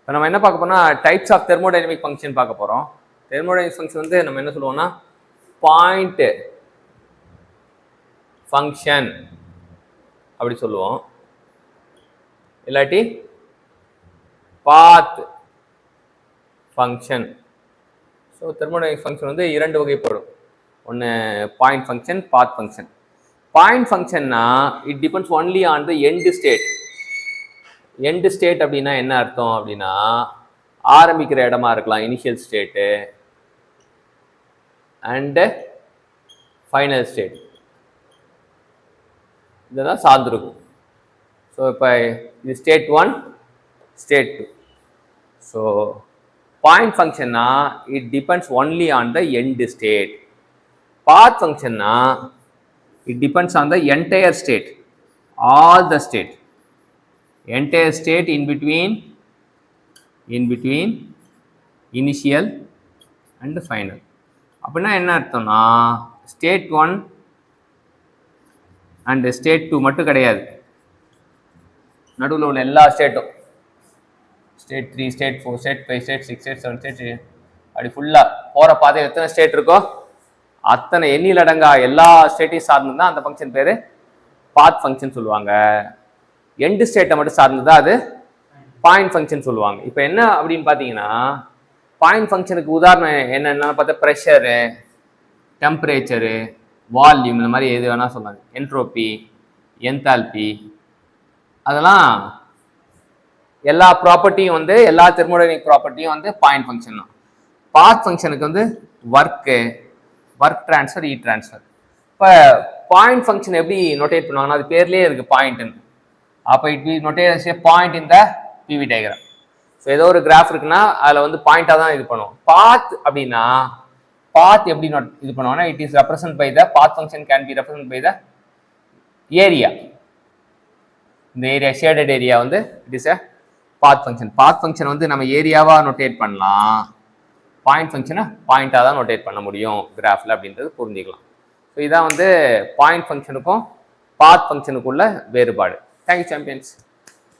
இப்போ நம்ம என்ன பார்க்க போறோம்னா டைப்ஸ் ஆஃப் தெர்மோடைனமிக் ஃபங்க்ஷன் பார்க்க போகிறோம். தெர்மோடைனமிக் ஃபங்க்ஷன் வந்து நம்ம என்ன சொல்லுவோம்னா பாயிண்ட் ஃபங்க்ஷன் அப்படி சொல்லுவோம், இல்லாட்டி path function. So thermodynamic function வந்து இரண்டு வகைப்படும். ஒன்று point function, path function. Point ஃபங்க்ஷன்னா it depends only on the end state. End state அப்படின்னா என்ன அர்த்தம் அப்படின்னா ஆரம்பிக்கிற இடமா இருக்கலாம் initial state and final state, இதெல்லாம் சார்ந்திருக்கும். ஸோ இப்போ இது ஸ்டேட் 1, ஸ்டேட் 2. ஸோ பாயிண்ட் ஃபங்க்ஷன்னா it depends only on the end state. Path ஃபங்க்ஷன்னா it depends on the entire state, all the state, entire state in between initial and final. அப்படின்னா என்ன அர்த்தம்னா state 1 and state 2 மட்டும் கிடையாது, நடுவில் உள்ள எல்லா ஸ்டேட்டும் state 3, state 4, state 5, state 6, state 7, state 8 அப்படி ஃபுல்லாக போகிற பாதையில் எத்தனை ஸ்டேட் இருக்கோ அத்தனை எண்ணில் அடங்கா எல்லா ஸ்டேட்டையும் சார்ந்து தான் அந்த ஃபங்க்ஷன் பேர் பாத் ஃபங்க்ஷன் சொல்லுவாங்க. எண்டு ஸ்டேட்டை மட்டும் சார்ந்து தான் அது பாயிண்ட் ஃபங்க்ஷன் சொல்லுவாங்க. இப்போ என்ன அப்படின்னு பார்த்தீங்கன்னா பாயிண்ட் ஃபங்க்ஷனுக்கு உதாரணம் என்னென்னா பார்த்தா ப்ரெஷரு, டெம்பரேச்சரு, வால்யூம், இந்த மாதிரி எது வேணால் சொன்னாங்க, என்ட்ரோபி, என்தால்பி, அதெல்லாம் எல்லா ப்ராப்பர்ட்டியும் வந்து எல்லா தெர்மோடைனமிக் ப்ராப்பர்ட்டியும் வந்து பாயிண்ட் ஃபங்க்ஷன் தான். பாத் ஃபங்க்ஷனுக்கு வந்து ஒர்க் ட்ரான்ஸ்ஃபர், ஹீட் ட்ரான்ஸ்ஃபர். இப்போ பாயிண்ட் ஃபங்க்ஷன் எப்படி நோட்டேட் பண்ணுவாங்கன்னா அது பேர்லேயே இருக்குது பாயிண்ட்னு. அப்போ it be notated a point in the PV diagram. So ஏதோ ஒரு கிராஃப் இருக்குன்னா அதில் வந்து பாயிண்டாக தான் இது பண்ணுவோம். பாத் அப்படின்னா பாத் எப்படி இது பண்ணுவாங்கன்னா it is represent by the path function can be represent by the area. இந்த ஏரியா ஷேடட் ஏரியா வந்து it is a path function. Path function வந்து நம்ம ஏரியாவாக நோட்டேட் பண்ணலாம், பாயிண்ட் ஃபங்க்ஷனை பாயிண்டாக தான் நோட்டேட் பண்ண முடியும் கிராஃபில் அப்படின்றது புரிஞ்சிக்கலாம். ஸோ இதான் வந்து பாயிண்ட் ஃபங்க்ஷனுக்கும் பாத் ஃபங்க்ஷனுக்குள்ள வேறுபாடு. Thank you champions.